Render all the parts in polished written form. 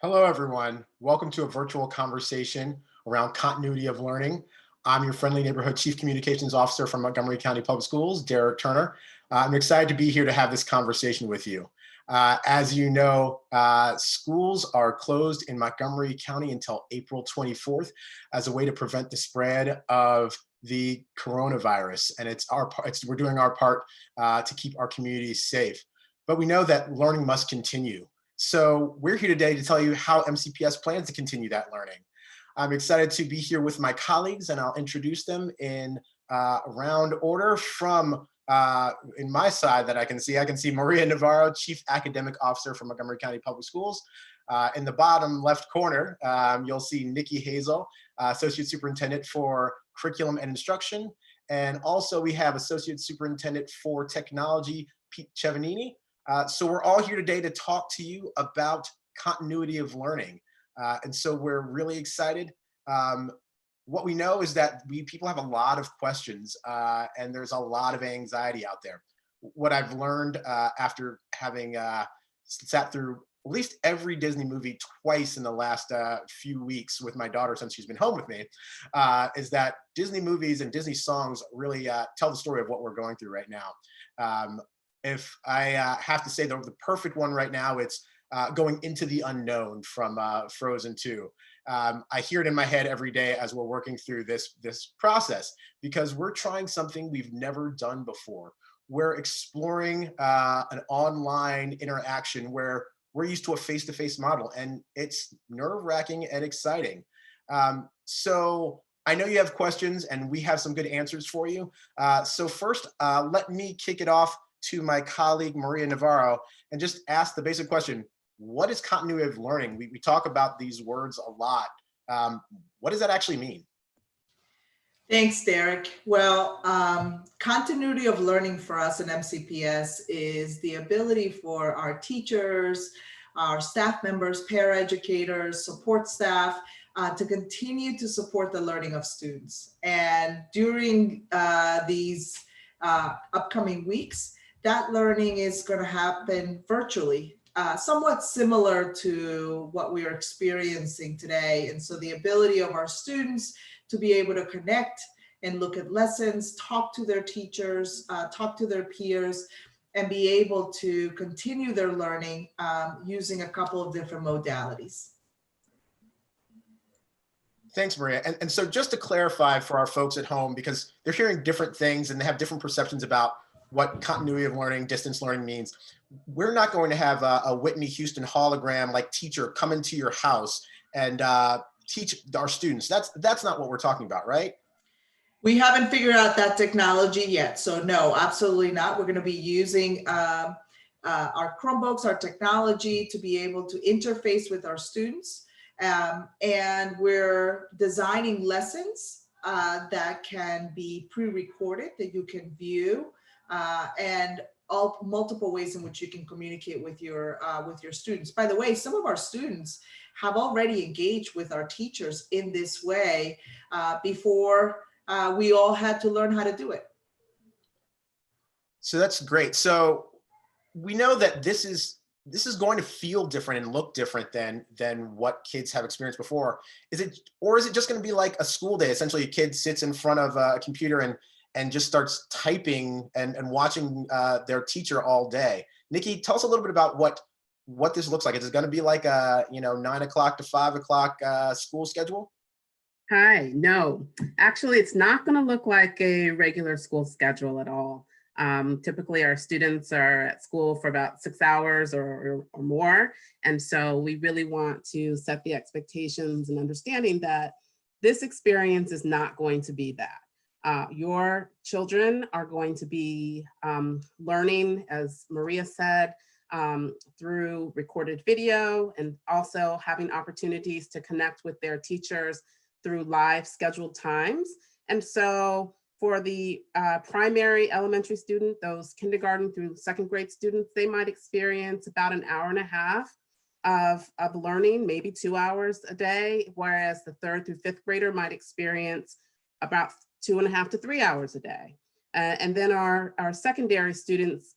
Hello, everyone. Welcome to a virtual conversation around continuity of learning. I'm your friendly neighborhood Chief Communications Officer from Montgomery County Public Schools, Derek Turner. I'm excited to be here to have this conversation with you. As you know, schools are closed in Montgomery County until April 24th as a way to prevent the spread of the coronavirus. And we're doing our part to keep our communities safe. But we know that learning must continue. So we're here today to tell you how MCPS plans to continue that learning. I'm excited to be here with my colleagues, and I'll introduce them in round order from in my side that I can see Maria Navarro, Chief Academic Officer for Montgomery County Public Schools. In the bottom left corner, you'll see Nikki Hazel, Associate Superintendent for Curriculum and Instruction. And also we have Associate Superintendent for Technology, Pete Chevanini. So we're all here today to talk to you about continuity of learning. And so we're really excited. What we know is that people have a lot of questions and there's a lot of anxiety out there. What I've learned after having sat through at least every Disney movie twice in the last few weeks with my daughter since she's been home with me, is that Disney movies and Disney songs really tell the story of what we're going through right now. If I have to say the perfect one right now, it's Going Into the Unknown from Frozen 2. I hear it in my head every day as we're working through this process, because we're trying something we've never done before. We're exploring an online interaction where we're used to a face-to-face model, and it's nerve-wracking and exciting. So I know you have questions, and we have some good answers for you. So first, let me kick it off to my colleague, Maria Navarro, and just ask the basic question: what is continuity of learning? We talk about these words a lot. What does that actually mean? Thanks, Derek. Well, continuity of learning for us in MCPS is the ability for our teachers, our staff members, paraeducators, support staff, to continue to support the learning of students. And during these upcoming weeks, that learning is going to happen virtually, somewhat similar to what we are experiencing today. And so the ability of our students to be able to connect and look at lessons, talk to their teachers, talk to their peers, and be able to continue their learning using a couple of different modalities. Thanks, Maria. And so just to clarify for our folks at home, because they're hearing different things and they have different perceptions about what continuity of learning, distance learning means. We're not going to have a Whitney Houston hologram like teacher come into your house and teach our students. That's not what we're talking about, right? We haven't figured out that technology yet. So no, absolutely not. We're going to be using our Chromebooks, our technology, to be able to interface with our students. And we're designing lessons that can be pre-recorded, that you can view, and multiple ways in which you can communicate with your students. By the way, some of our students have already engaged with our teachers in this way before we all had to learn how to do it. So that's great. So we know that this is going to feel different and look different than what kids have experienced before. Is it just going to be like a school day? Essentially, a kid sits in front of a computer and just starts typing and watching their teacher all day. Nikki, tell us a little bit about what this looks like. Is it going to be like a 9 o'clock to 5 o'clock school schedule? Hi, no, actually, it's not going to look like a regular school schedule at all. Typically, our students are at school for about 6 hours or more. And so we really want to set the expectations and understanding that this experience is not going to be that. Your children are going to be learning, as Maria said, through recorded video, and also having opportunities to connect with their teachers through live scheduled times. And so for the primary elementary student, those kindergarten through second grade students, they might experience about an hour and a half of learning, maybe 2 hours a day, whereas the third through fifth grader might experience about 2.5 to 3 hours a day. And then our secondary students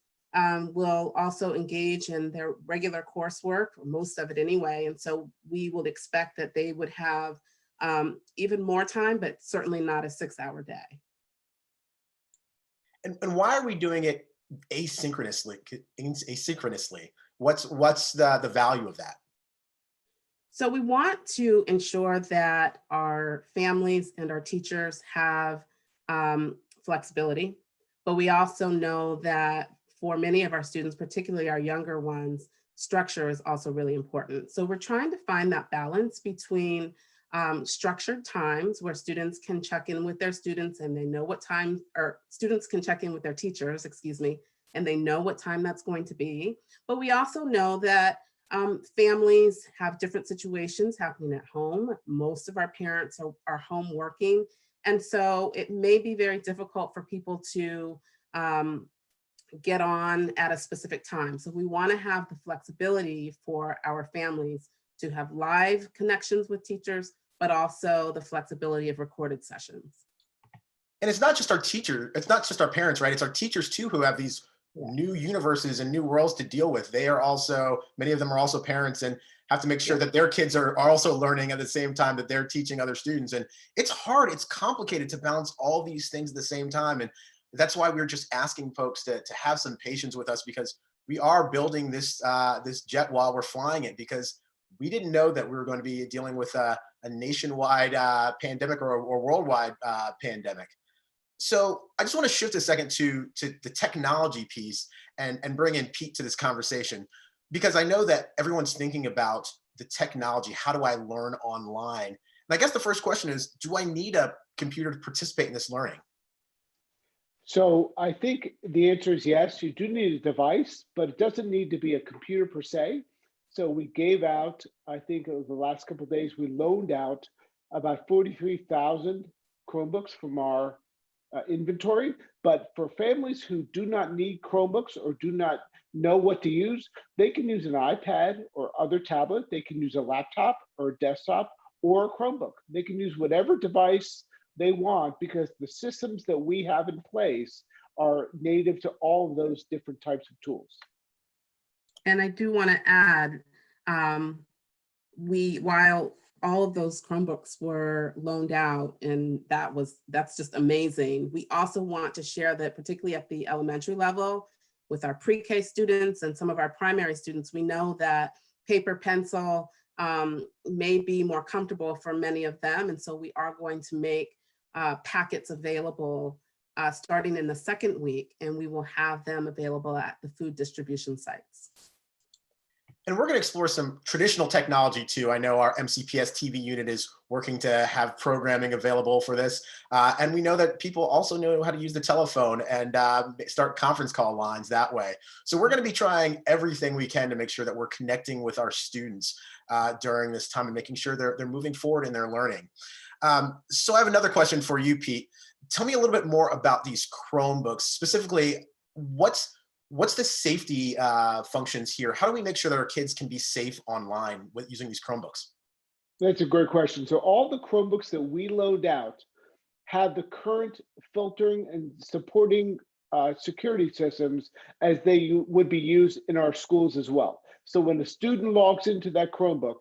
will also engage in their regular coursework, or most of it anyway. And so we would expect that they would have even more time, but certainly not a 6-hour day. And why are we doing it asynchronously? What's the value of that? So we want to ensure that our families and our teachers have flexibility, but we also know that for many of our students, particularly our younger ones, structure is also really important. So we're trying to find that balance between structured times where students can check in with their students and they know what time, or students can check in with their teachers, excuse me, and they know what time that's going to be. But we also know that families have different situations happening at home. Most of our parents are home working. And so it may be very difficult for people to get on at a specific time. So we want to have the flexibility for our families to have live connections with teachers, but also the flexibility of recorded sessions. And it's not just our teacher, it's not just our parents, right? It's our teachers too who have these new universes and new worlds to deal with. They are also, many of them are also parents and have to make sure that their kids are also learning at the same time that they're teaching other students. And it's hard, it's complicated to balance all these things at the same time. And that's why we're just asking folks to have some patience with us, because we are building this this jet while we're flying it, because we didn't know that we were going to be dealing with a nationwide pandemic or worldwide pandemic. So I just want to shift a second to the technology piece and bring in Pete to this conversation, because I know that everyone's thinking about the technology. How do I learn online? And I guess the first question is, do I need a computer to participate in this learning? So I think the answer is yes, you do need a device, but it doesn't need to be a computer per se. So we gave out, I think over the last couple of days, we loaned out about 43,000 Chromebooks from our inventory. But for families who do not need Chromebooks or do not know what to use, they can use an iPad or other tablet. They can use a laptop or a desktop or a Chromebook. They can use whatever device they want, because the systems that we have in place are native to all of those different types of tools. And I do want to add, while all of those Chromebooks were loaned out, and that's just amazing. We also want to share that, particularly at the elementary level, with our pre-K students and some of our primary students, we know that paper pencil may be more comfortable for many of them. And so we are going to make packets available starting in the second week, and we will have them available at the food distribution sites. And we're going to explore some traditional technology too. I know our MCPS TV unit is working to have programming available for this. And we know that people also know how to use the telephone and start conference call lines that way. So we're going to be trying everything we can to make sure that we're connecting with our students during this time and making sure they're moving forward in their learning. So I have another question for you, Pete. Tell me a little bit more about these Chromebooks. Specifically, what's the safety functions here? How do we make sure that our kids can be safe online with using these Chromebooks? That's a great question. So all the Chromebooks that we load out have the current filtering and supporting security systems as they would be used in our schools as well. So when a student logs into that Chromebook,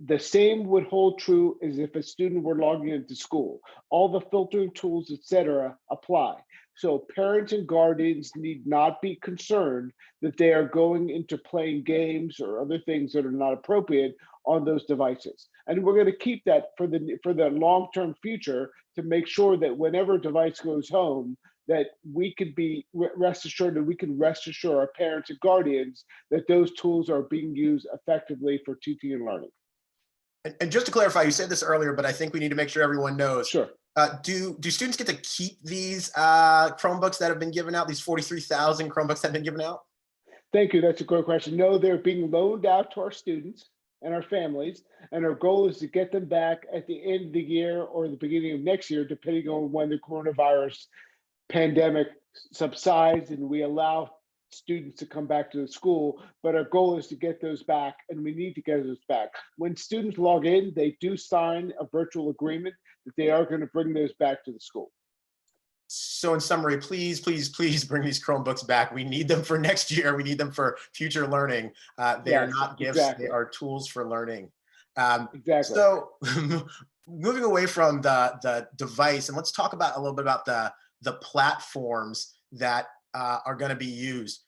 the same would hold true as if a student were logging into school. All the filtering tools, et cetera, apply. So parents and guardians need not be concerned that they are going into playing games or other things that are not appropriate on those devices. And we're going to keep that for the long-term future to make sure that whenever a device goes home, that we could be rest assured that we can rest assure our parents and guardians that those tools are being used effectively for teaching and learning. And just to clarify, you said this earlier, but I think we need to make sure everyone knows. Sure. Do students get to keep these Chromebooks that have been given out, these 43,000 Chromebooks that have been given out? Thank you. That's a great question. No, they're being loaned out to our students and our families. And our goal is to get them back at the end of the year or the beginning of next year, depending on when the coronavirus pandemic subsides and we allow students to come back to the school. But our goal is to get those back, and we need to get those back. When students log in, they do sign a virtual agreement that they are going to bring those back to the school. So in summary, please, please, please bring these Chromebooks back. We need them for next year. We need them for future learning. They are Yes, not gifts, exactly. they are tools for learning. Exactly. So moving away from the device, and let's talk about a little bit about the platforms that are going to be used.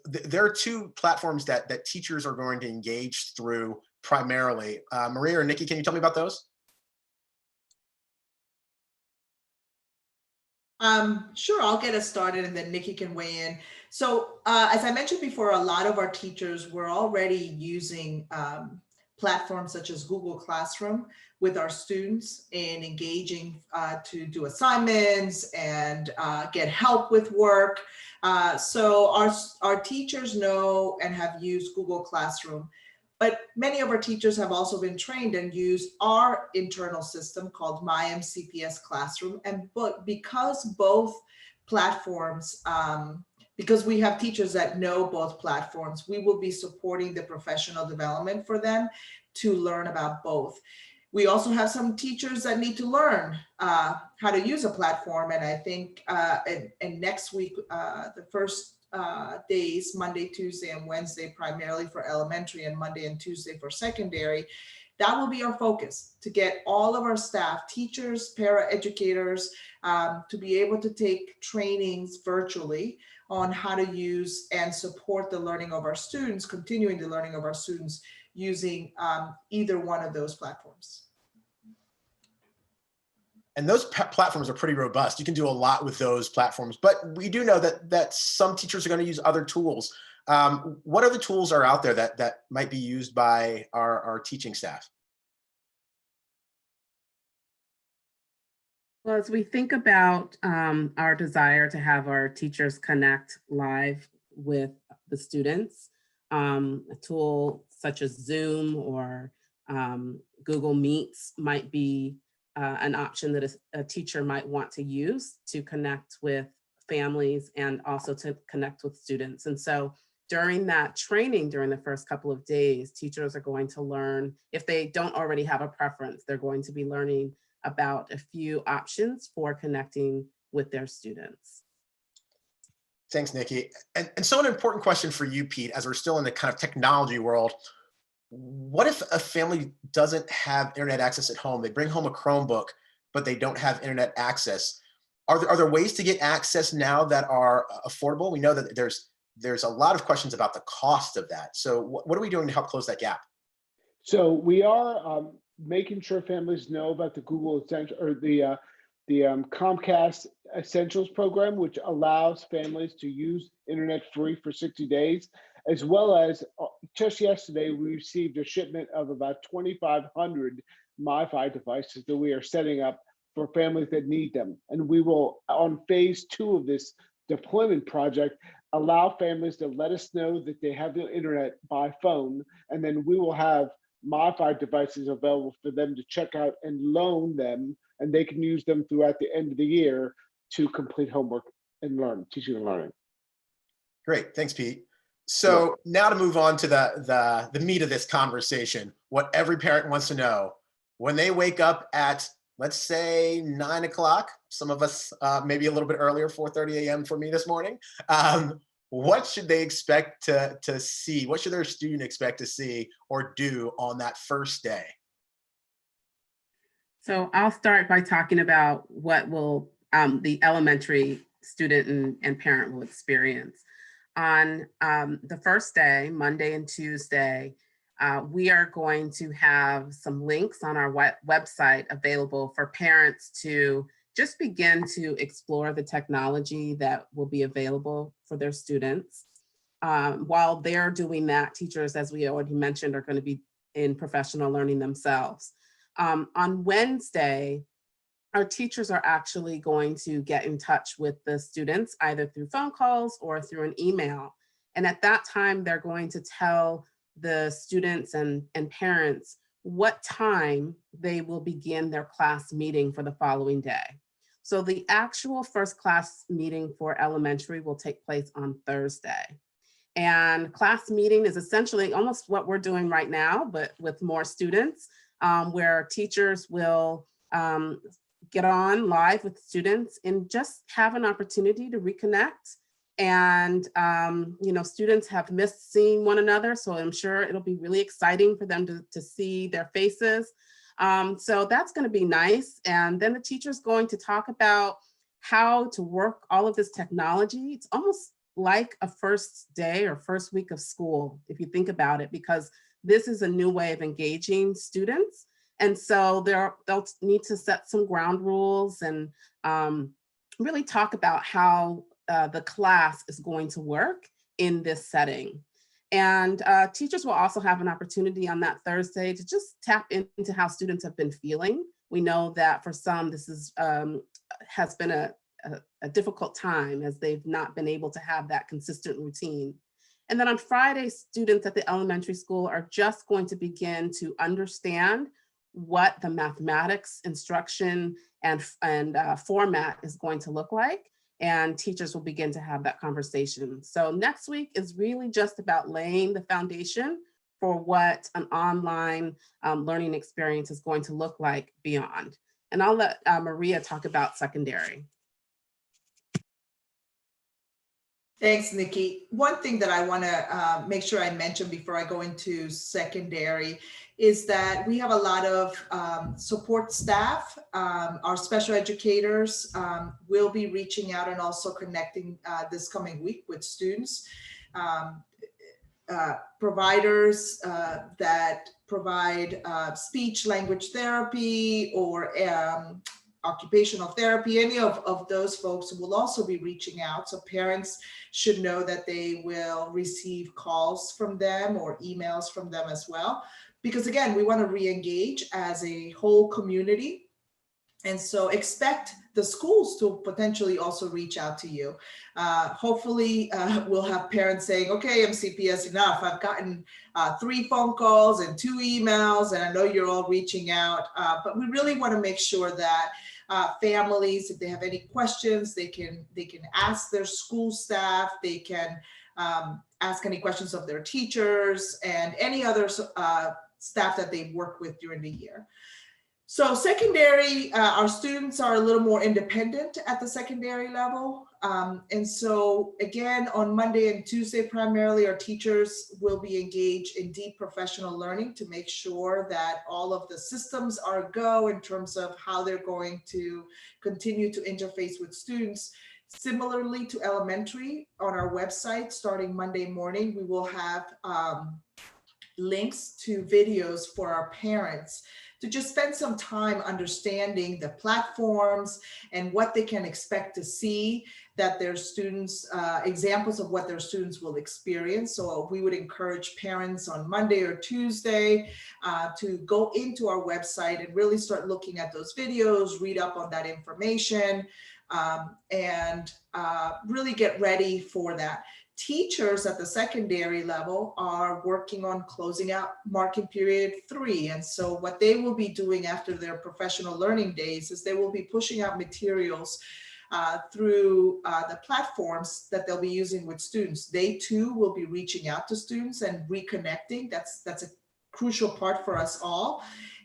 There are two platforms that teachers are going to engage through primarily. Maria or Nikki, can you tell me about those? Sure, I'll get us started and then Nikki can weigh in. So as I mentioned before, a lot of our teachers were already using platforms such as Google Classroom with our students in engaging to do assignments and get help with work. So our teachers know and have used Google Classroom. But many of our teachers have also been trained and use our internal system called My MCPS Classroom. And because both platforms, because we have teachers that know both platforms, we will be supporting the professional development for them to learn about both. We also have some teachers that need to learn how to use a platform. And I think and next week, the first days, Monday, Tuesday, and Wednesday, primarily for elementary, and Monday and Tuesday for secondary, that will be our focus, to get all of our staff, teachers, para-educators, to be able to take trainings virtually on how to use and support the learning of our students, continuing the learning of our students using either one of those platforms. And those platforms are pretty robust. You can do a lot with those platforms, but we do know that some teachers are going to use other tools. What other tools are out there that might be used by our teaching staff? Well, as we think about our desire to have our teachers connect live with the students, a tool such as Zoom or Google Meets might be an option that a teacher might want to use to connect with families and also to connect with students. And so during that training, during the first couple of days, teachers are going to learn, if they don't already have a preference, they're going to be learning about a few options for connecting with their students. Thanks, Nikki. And so an important question for you, Pete, as we're still in the kind of technology world, what if a family doesn't have internet access at home? They bring home a Chromebook, but they don't have internet access. Are there ways to get access now that are affordable? We know that there's a lot of questions about the cost of that. So what are we doing to help close that gap? So we are making sure families know about the Google Essential or the Comcast Essentials program, which allows families to use internet free for 60 days, as well as just yesterday, we received a shipment of about 2,500 MiFi devices that we are setting up for families that need them. And we will, on phase 2 of this deployment project, allow families to let us know that they have the internet by phone, and then we will have MiFi devices available for them to check out and loan them, and they can use them throughout the end of the year to complete homework and learn, teaching and learning. Great, thanks, Pete. So now to move on to the meat of this conversation, what every parent wants to know. When they wake up at, let's say, 9 o'clock, some of us maybe a little bit earlier, 4:30 a.m. for me this morning, what should they expect to see? What should their student expect to see or do on that first day? So I'll start by talking about what will the elementary student and parent will experience. On the first day, Monday and Tuesday, we are going to have some links on our website available for parents to just begin to explore the technology that will be available for their students. While they're doing that, teachers, as we already mentioned, are going to be in professional learning themselves. On Wednesday, our teachers are actually going to get in touch with the students either through phone calls or through an email. And at that time, they're going to tell the students and parents what time they will begin their class meeting for the following day. So the actual first class meeting for elementary will take place on Thursday. And class meeting is essentially almost what we're doing right now, but with more students, where teachers will get on live with students and just have an opportunity to reconnect. And, students have missed seeing one another, so I'm sure it'll be really exciting for them to see their faces. So that's going to be nice. And then the teacher's going to talk about how to work all of this technology. It's almost like a first day or first week of school, if you think about it, because this is a new way of engaging students. And so they'll need to set some ground rules and really talk about how the class is going to work in this setting. And teachers will also have an opportunity on that Thursday to just tap into how students have been feeling. We know that for some, this is has been a difficult time as they've not been able to have that consistent routine. And then on Friday, students at the elementary school are just going to begin to understand what the mathematics instruction and format is going to look like. And teachers will begin to have that conversation. So next week is really just about laying the foundation for what an online learning experience is going to look like beyond. And I'll let Maria talk about secondary. Thanks, Nikki. One thing that I want to make sure I mention before I go into secondary is that we have a lot of support staff. Our special educators will be reaching out and also connecting this coming week with students. Providers that provide speech language therapy or occupational therapy, any of those folks will also be reaching out. So parents should know that they will receive calls from them or emails from them as well. Because again, we want to re-engage as a whole community. And so expect the schools to potentially also reach out to you. Hopefully we'll have parents saying, okay, MCPS, enough. I've gotten 3 phone calls and 2 emails, and I know you're all reaching out, but we really want to make sure that families, if they have any questions, they can ask their school staff, they can ask any questions of their teachers and any other staff that they work with during the year. So secondary, our students are a little more independent at the secondary level. And so again, on Monday and Tuesday, primarily our teachers will be engaged in deep professional learning to make sure that all of the systems are a go in terms of how they're going to continue to interface with students. Similarly to elementary, on our website, starting Monday morning, we will have links to videos for our parents to just spend some time understanding the platforms and what they can expect to see that their students, examples of what their students will experience. So we would encourage parents on Monday or Tuesday to go into our website and really start looking at those videos, read up on that information, and really get ready for that. Teachers at the secondary level are working on closing out marking period 3. And so what they will be doing after their professional learning days is they will be pushing out materials through the platforms that they'll be using with students. They too will be reaching out to students and reconnecting. That's a crucial part for us all.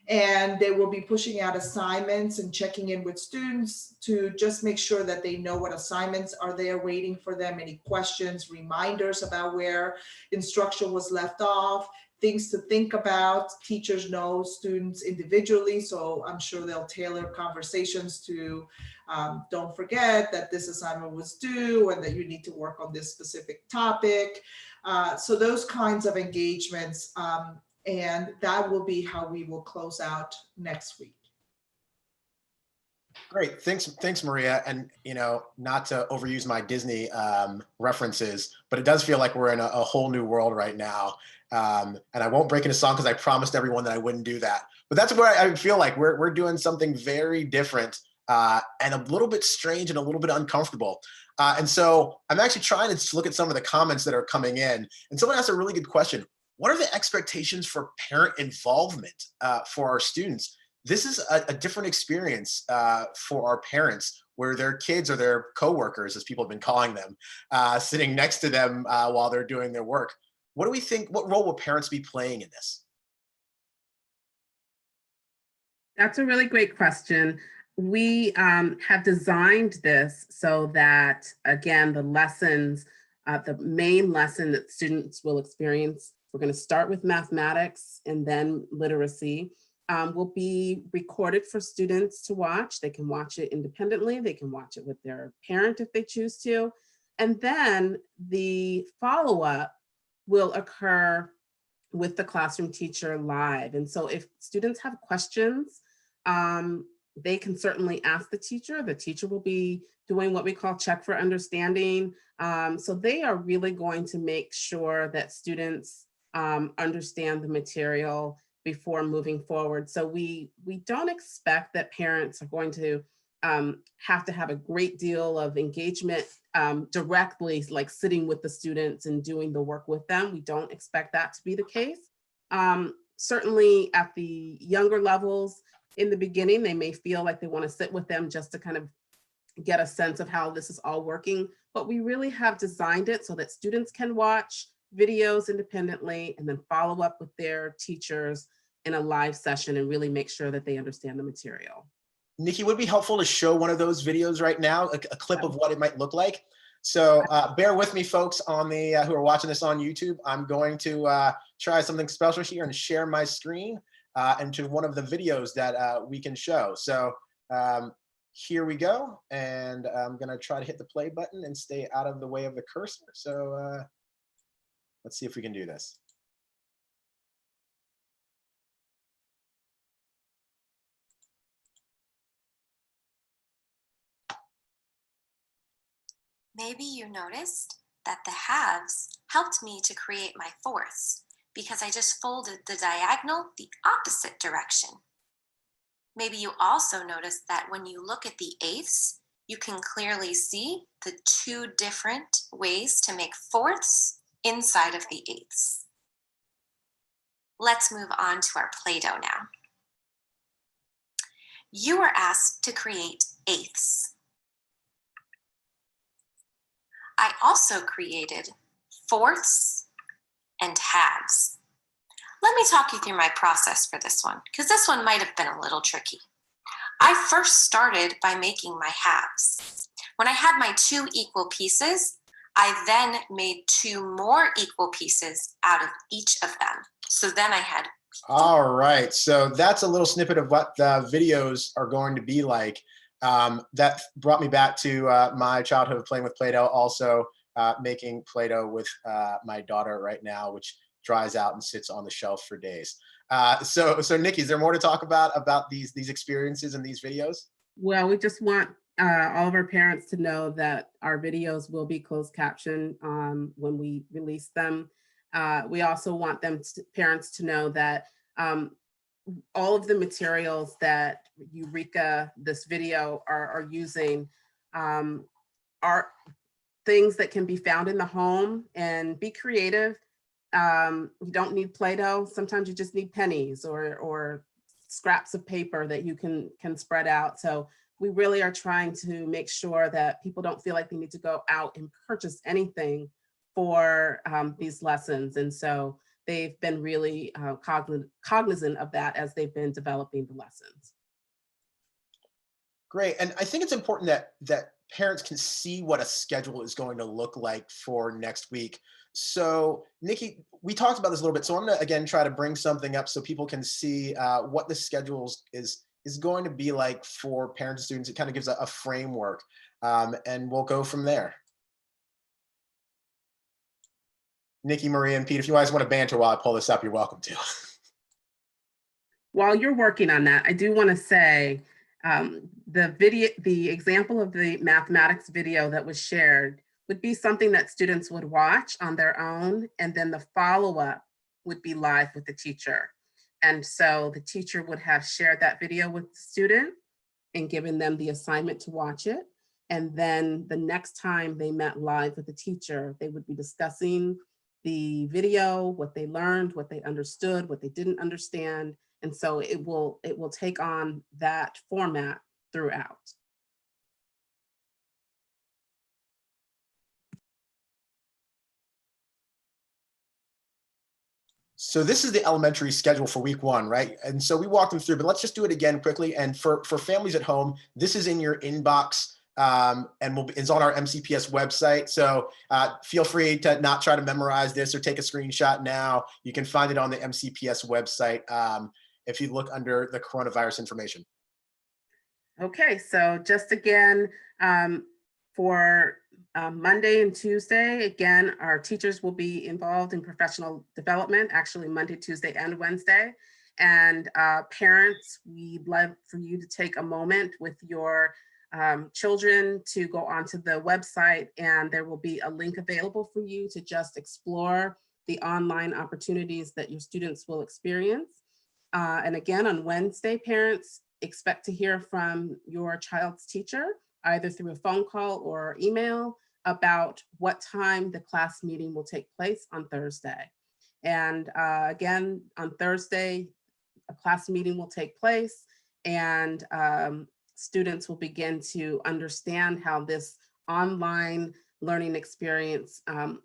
And they will be pushing out assignments and checking in with students to just make sure that they know what assignments are there waiting for them, any questions, reminders about where instruction was left off, things to think about. Teachers know students individually, so I'm sure they'll tailor conversations to don't forget that this assignment was due and that you need to work on this specific topic. So those kinds of engagements, and that will be how we will close out next week. Great, thanks, Maria. And not to overuse my Disney references, but it does feel like we're in a whole new world right now. And I won't break into song because I promised everyone that I wouldn't do that. But that's where I feel like we're doing something very different and a little bit strange and a little bit uncomfortable. And so I'm actually trying to look at some of the comments that are coming in. And someone asked a really good question. What are the expectations for parent involvement for our students? This is a different experience for our parents, where their kids or their coworkers, as people have been calling them, sitting next to them while they're doing their work. What do we think? What role will parents be playing in this? That's a really great question. We have designed this so that, again, the lessons, the main lesson that students will experience, we're going to start with mathematics and then literacy, will be recorded for students to watch. They can watch it independently. They can watch it with their parent if they choose to. And then the follow-up will occur with the classroom teacher live. And so if students have questions, they can certainly ask the teacher. The teacher will be doing what we call check for understanding. So they are really going to make sure that students understand the material before moving forward. So we don't expect that parents are going to have to have a great deal of engagement directly, like sitting with the students and doing the work with them. We don't expect that to be the case. Certainly at the younger levels, in the beginning, they may feel like they want to sit with them just to kind of get a sense of how this is all working. But we really have designed it so that students can watch videos independently and then follow up with their teachers in a live session and really make sure that they understand the material. Nikki, would it be helpful to show one of those videos right now, a clip of what it might look like? So bear with me, folks, on the who are watching this on YouTube. I'm going to try something special here and share my screen into one of the videos that we can show. So here we go, and I'm going to try to hit the play button and stay out of the way of the cursor. So let's see if we can do this. Maybe you noticed that the halves helped me to create my fourths because I just folded the diagonal the opposite direction. Maybe you also noticed that when you look at the eighths, you can clearly see the two different ways to make fourths inside of the eighths. Let's move on to our Play-Doh now. You were asked to create eighths. I also created fourths and halves. Let me talk you through my process for this one, because this one might have been a little tricky. I first started by making my halves. When I had my two equal pieces, I then made two more equal pieces out of each of them. So then I had. All right, so that's a little snippet of what the videos are going to be like. That brought me back to my childhood of playing with Play-Doh, also making Play-Doh with my daughter right now, which dries out and sits on the shelf for days. So Nikki, is there more to talk about these experiences and these videos? Well, we just want all of our parents to know that our videos will be closed caption when we release them. We also want parents to know that all of the materials that Eureka, this video, are using are things that can be found in the home, and be creative. You don't need Play-Doh. Sometimes you just need pennies or scraps of paper that you can spread out. So we really are trying to make sure that people don't feel like they need to go out and purchase anything for these lessons. And so they've been really cognizant of that as they've been developing the lessons. Great, and I think it's important that parents can see what a schedule is going to look like for next week. So Nikki, we talked about this a little bit, so I'm gonna again try to bring something up so people can see what the schedule is going to be like for parents and students. It kind of gives a framework, and we'll go from there. Nikki, Maria, and Pete, if you guys want to banter while I pull this up, you're welcome to. While you're working on that, I do want to say the example of the mathematics video that was shared would be something that students would watch on their own, and then the follow-up would be live with the teacher. And so the teacher would have shared that video with the student and given them the assignment to watch it. And then the next time they met live with the teacher, they would be discussing the video, what they learned, what they understood, what they didn't understand. And so it will take on that format throughout. So this is the elementary schedule for week 1, right? And so we walked them through, but let's just do it again quickly. And for families at home, this is in your inbox and it's on our MCPS website. So feel free to not try to memorize this or take a screenshot now. You can find it on the MCPS website if you look under the coronavirus information. Okay, so just again, for Monday and Tuesday, again, our teachers will be involved in professional development, actually Monday, Tuesday, and Wednesday. And parents, we'd love for you to take a moment with your children to go onto the website, and there will be a link available for you to just explore the online opportunities that your students will experience. And again, on Wednesday, parents, expect to hear from your child's teacher, either through a phone call or email, about what time the class meeting will take place on Thursday. And again, on Thursday, a class meeting will take place, and students will begin to understand how this online learning experience,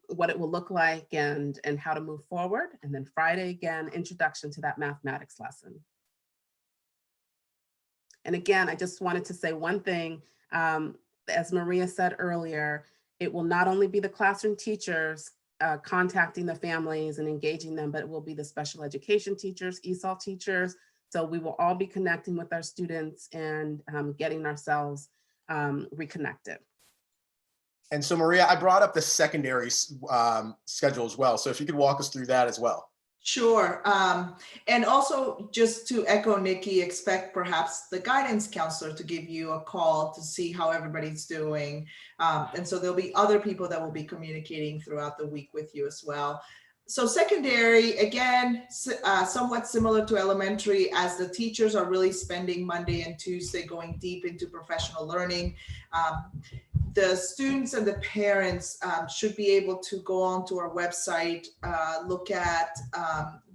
what it will look like and how to move forward. And then Friday, again, introduction to that mathematics lesson. And again, I just wanted to say one thing, as Maria said earlier, it will not only be the classroom teachers contacting the families and engaging them, but it will be the special education teachers, ESOL teachers. So we will all be connecting with our students and getting ourselves reconnected. And so Maria, I brought up the secondary schedule as well. So if you could walk us through that as well. Sure. And also, just to echo Nikki, expect perhaps the guidance counselor to give you a call to see how everybody's doing. And so there'll be other people that will be communicating throughout the week with you as well. So secondary, again, somewhat similar to elementary, as the teachers are really spending Monday and Tuesday going deep into professional learning. The students and the parents should be able to go onto our website, look at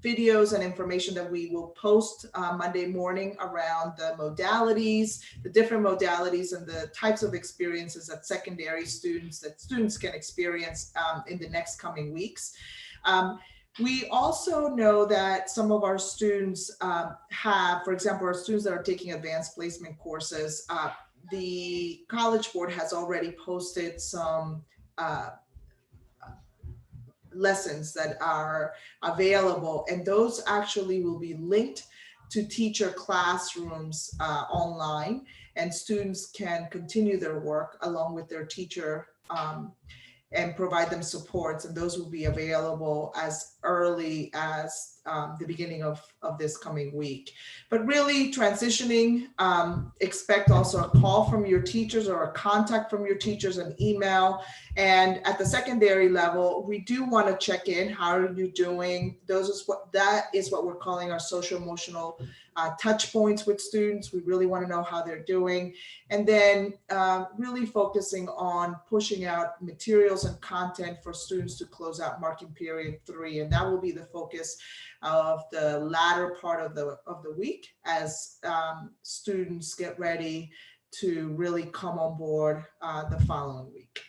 videos and information that we will post Monday morning around the modalities, the different modalities and the types of experiences that secondary students can experience in the next coming weeks. We also know that some of our students have, for example, our students that are taking advanced placement courses, the College Board has already posted some lessons that are available, and those actually will be linked to teacher classrooms online, and students can continue their work along with their teacher and provide them supports, and those will be available as early as the beginning of this coming week. But really transitioning, expect also a call from your teachers or a contact from your teachers, an email. And at the secondary level, we do want to check in. How are you doing? That is what we're calling our social emotional touch points with students. We really want to know how they're doing. And then really focusing on pushing out materials and content for students to close out marking period 3. And that will be the focus of the latter part of the week as students get ready to really come on board the following week.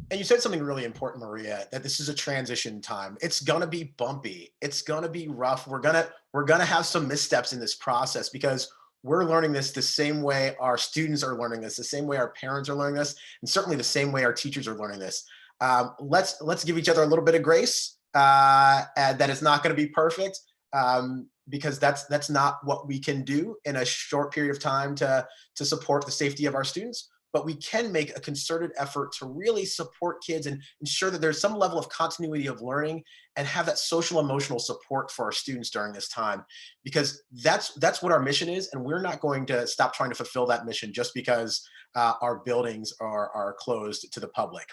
And you said something really important, Maria, that this is a transition time. It's gonna be bumpy. It's gonna be rough. We're gonna have some missteps in this process because we're learning this the same way our students are learning this, the same way our parents are learning this, and certainly the same way our teachers are learning this. Let's give each other a little bit of grace, and that it's not gonna be perfect, because that's not what we can do in a short period of time to support the safety of our students. But we can make a concerted effort to really support kids and ensure that there's some level of continuity of learning and have that social emotional support for our students during this time, because that's what our mission is. And we're not going to stop trying to fulfill that mission just because our buildings are closed to the public.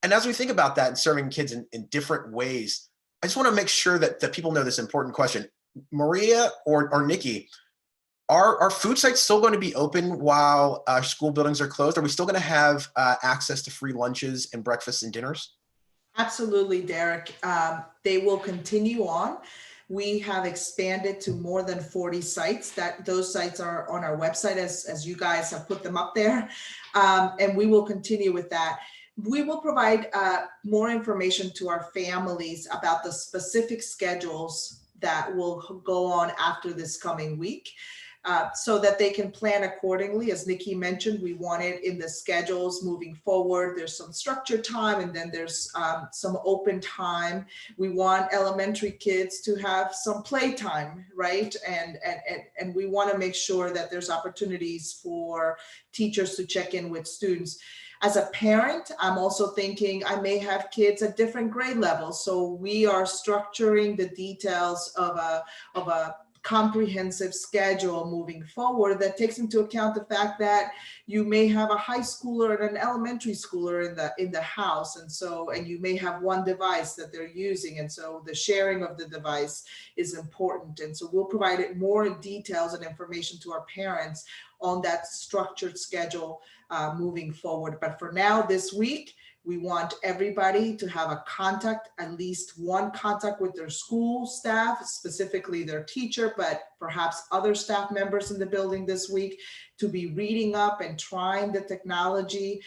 And as we think about that and serving kids in different ways, I just want to make sure that people know this important question. Maria or Nikki, are food sites still going to be open while school buildings are closed? Are we still going to have access to free lunches and breakfasts and dinners? Absolutely, Derek. They will continue on. We have expanded to more than 40 sites. Those sites are on our website as you guys have put them up there. And we will continue with that. We will provide more information to our families about the specific schedules that will go on after this coming week. So that they can plan accordingly. As Nikki mentioned, we want it in the schedules moving forward. There's some structured time and then there's some open time. We want elementary kids to have some play time, right? And we want to make sure that there's opportunities for teachers to check in with students. As a parent, I'm also thinking I may have kids at different grade levels. So we are structuring the details of a comprehensive schedule moving forward that takes into account the fact that you may have a high schooler and an elementary schooler in the house, and you may have one device that they're using, and so the sharing of the device is important. And so we'll provide more details and information to our parents on that structured schedule moving forward. But for now, this week, we want everybody to have a contact, at least one contact with their school staff, specifically their teacher, but perhaps other staff members in the building this week, to be reading up and trying the technology,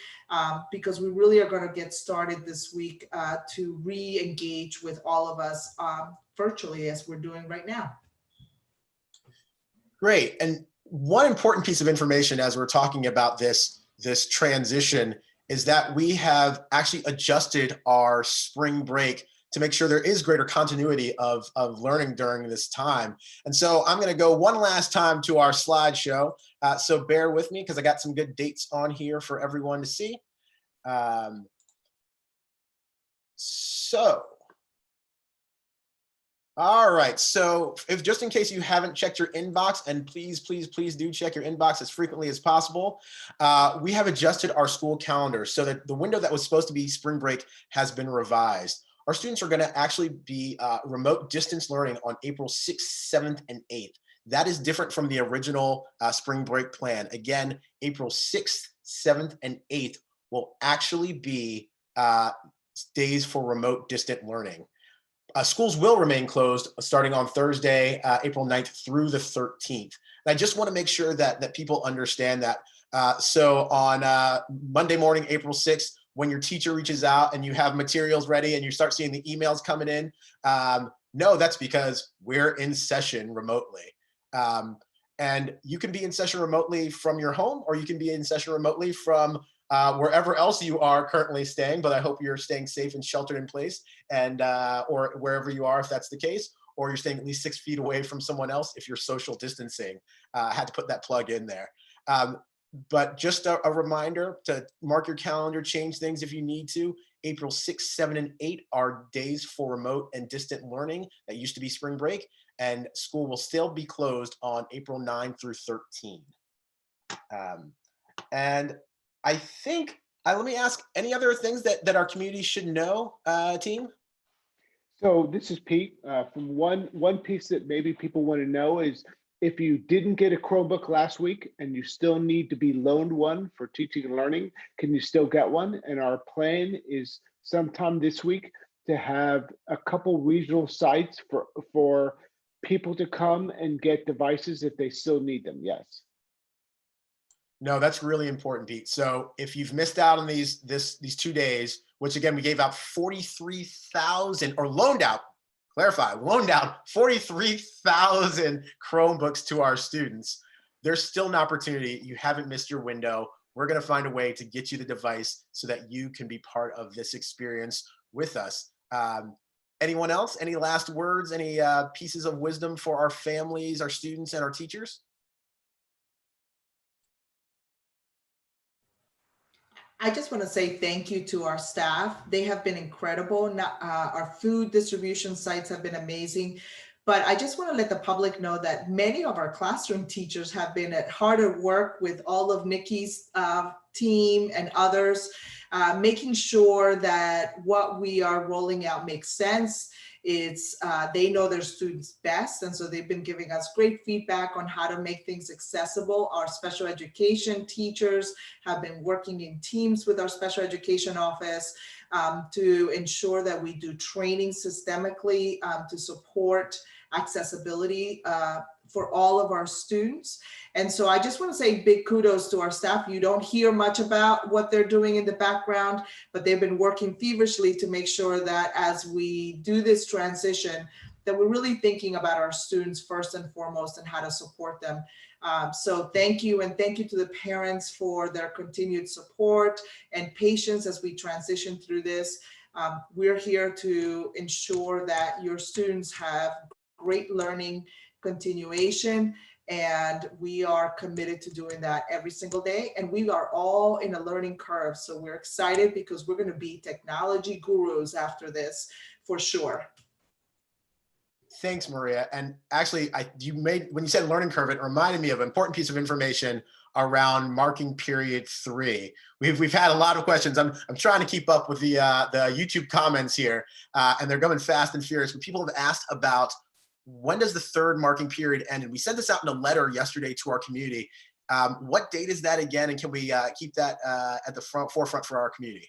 because we really are going to get started this week to re-engage with all of us virtually as we're doing right now. Great. And one important piece of information as we're talking about this transition is that we have actually adjusted our spring break to make sure there is greater continuity of learning during this time. And so I'm going to go one last time to our slideshow. So bear with me because I got some good dates on here for everyone to see. All right, so if just in case you haven't checked your inbox, and please do check your inbox as frequently as possible, we have adjusted our school calendar so that the window that was supposed to be spring break has been revised. Our students are gonna actually be remote distance learning on April 6th, 7th, and 8th. That is different from the original spring break plan. Again, April 6th, 7th, and 8th will actually be days for remote distant learning. Schools will remain closed starting on Thursday, April 9th through the 13th. And I just want to make sure that people understand that. So on Monday morning, April 6th, when your teacher reaches out and you have materials ready and you start seeing the emails coming in, no, that's because we're in session remotely. And you can be in session remotely from your home, or you can be in session remotely from wherever else you are currently staying, but I hope you're staying safe and sheltered in place, and or wherever you are, if that's the case, or you're staying at least 6 feet away from someone else if you're social distancing. I had to put that plug in there. But just a reminder to mark your calendar, change things if you need to. April 6, 7, and 8 are days for remote and distant learning. That used to be spring break, and school will still be closed on April 9 through 13. And I think, let me ask, any other things that our community should know, team? So this is Pete. From one piece that maybe people want to know is, if you didn't get a Chromebook last week and you still need to be loaned one for teaching and learning, can you still get one? And our plan is sometime this week to have a couple regional sites for people to come and get devices if they still need them. Yes. No, that's really important, Pete. So if you've missed out on these 2 days, which again, we gave out 43,000, or loaned out 43,000 Chromebooks to our students. There's still an opportunity. You haven't missed your window. We're going to find a way to get you the device so that you can be part of this experience with us. Anyone else? Any last words? Any pieces of wisdom for our families, our students, and our teachers? I just want to say thank you to our staff. They have been incredible. Our food distribution sites have been amazing. But I just want to let the public know that many of our classroom teachers have been at harder work with all of Nikki's team and others, making sure that what we are rolling out makes sense. They know their students best, and so they've been giving us great feedback on how to make things accessible. Our special education teachers have been working in teams with our special education office to ensure that we do training systemically to support accessibility for all of our students. And so I just want to say big kudos to our staff. You don't hear much about what they're doing in the background, but they've been working feverishly to make sure that as we do this transition, that we're really thinking about our students first and foremost and how to support them. So thank you, and thank you to the parents for their continued support and patience as we transition through this. We're here to ensure that your students have great learning continuation, and we are committed to doing that every single day. And we are all in a learning curve. So we're excited because we're going to be technology gurus after this for sure. Thanks, Maria. And actually, when you said learning curve, it reminded me of an important piece of information around marking period 3. We've had a lot of questions. I'm trying to keep up with the YouTube comments here, and they're going fast and furious. But people have asked about when does the 3rd marking period end? And we sent this out in a letter yesterday to our community. What date is that again? And can we keep that at the forefront for our community?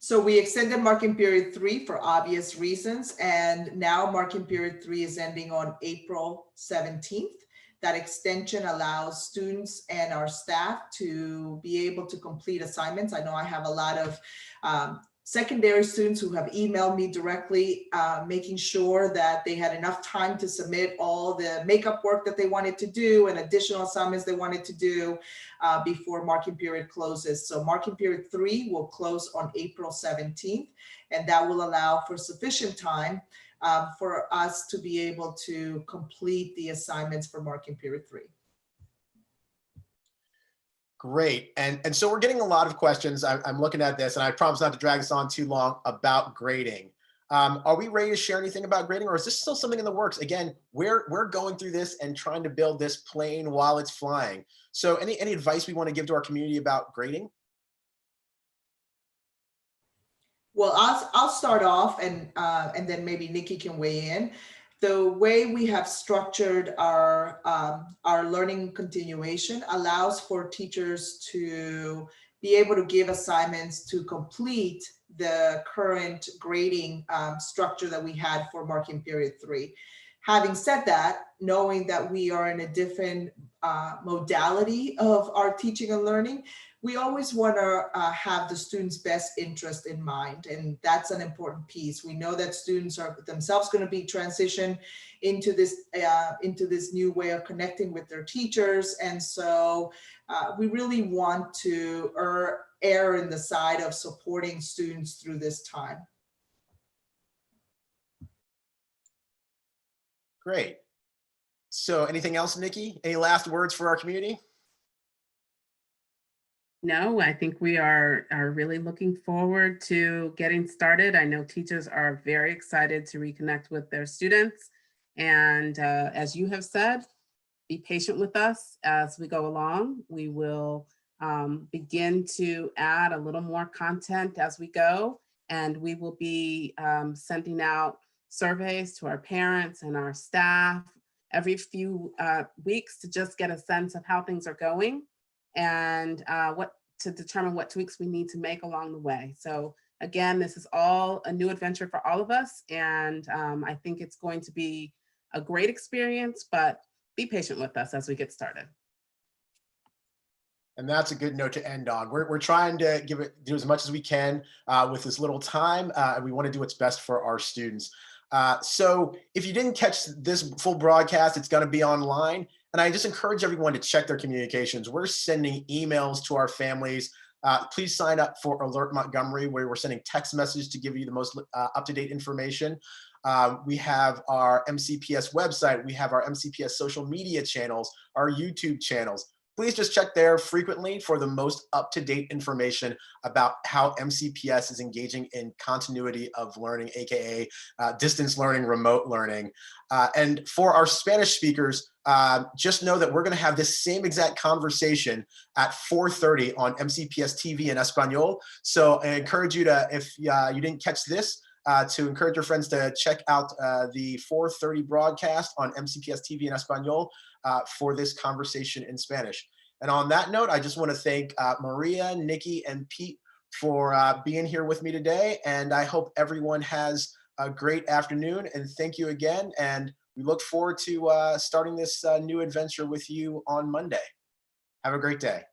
So we extended marking period 3 for obvious reasons, and now marking period 3 is ending on April 17th. That extension allows students and our staff to be able to complete assignments. I know I have a lot of secondary students who have emailed me directly, making sure that they had enough time to submit all the makeup work that they wanted to do and additional assignments they wanted to do before marking period closes. So marking period 3 will close on April 17th, and that will allow for sufficient time for us to be able to complete the assignments for marking period 3. Great. And so we're getting a lot of questions. I'm looking at this, and I promise not to drag this on too long, about grading. Are we ready to share anything about grading, or is this still something in the works? Again, we're going through this and trying to build this plane while it's flying. So any advice we want to give to our community about grading? Well, I'll start off, and then maybe Nikki can weigh in. The way we have structured our learning continuation allows for teachers to be able to give assignments to complete the current grading structure that we had for marking period 3. Having said that, knowing that we are in a different modality of our teaching and learning, we always want to have the students' best interest in mind, and that's an important piece. We know that students are themselves going to be transitioned into this new way of connecting with their teachers, and so we really want to err in the side of supporting students through this time. Great. So anything else, Nikki? Any last words for our community? No, I think we are really looking forward to getting started. I know teachers are very excited to reconnect with their students. And as you have said, be patient with us as we go along. We will begin to add a little more content as we go, and we will be sending out surveys to our parents and our staff every few weeks to just get a sense of how things are going, and to determine what tweaks we need to make along the way. So again, this is all a new adventure for all of us, and I think it's going to be a great experience, but be patient with us as we get started. And that's a good note to end on. We're trying to do as much as we can with this little time, and we want to do what's best for our students. So if you didn't catch this full broadcast, it's going to be online. And I just encourage everyone to check their communications. We're sending emails to our families. Please sign up for Alert Montgomery, where we're sending text messages to give you the most up-to-date information. We have our MCPS website. We have our MCPS social media channels, our YouTube channels. Please just check there frequently for the most up-to-date information about how MCPS is engaging in continuity of learning, AKA distance learning, remote learning. And for our Spanish speakers, just know that we're going to have this same exact conversation at 4:30 on MCPS TV in Espanol. So I encourage you to, if you didn't catch this, to encourage your friends to check out the 4:30 broadcast on MCPS TV in Espanol for this conversation in Spanish. And on that note, I just want to thank Maria, Nikki, and Pete for being here with me today. And I hope everyone has a great afternoon. And thank you again. And we look forward to starting this new adventure with you on Monday. Have a great day.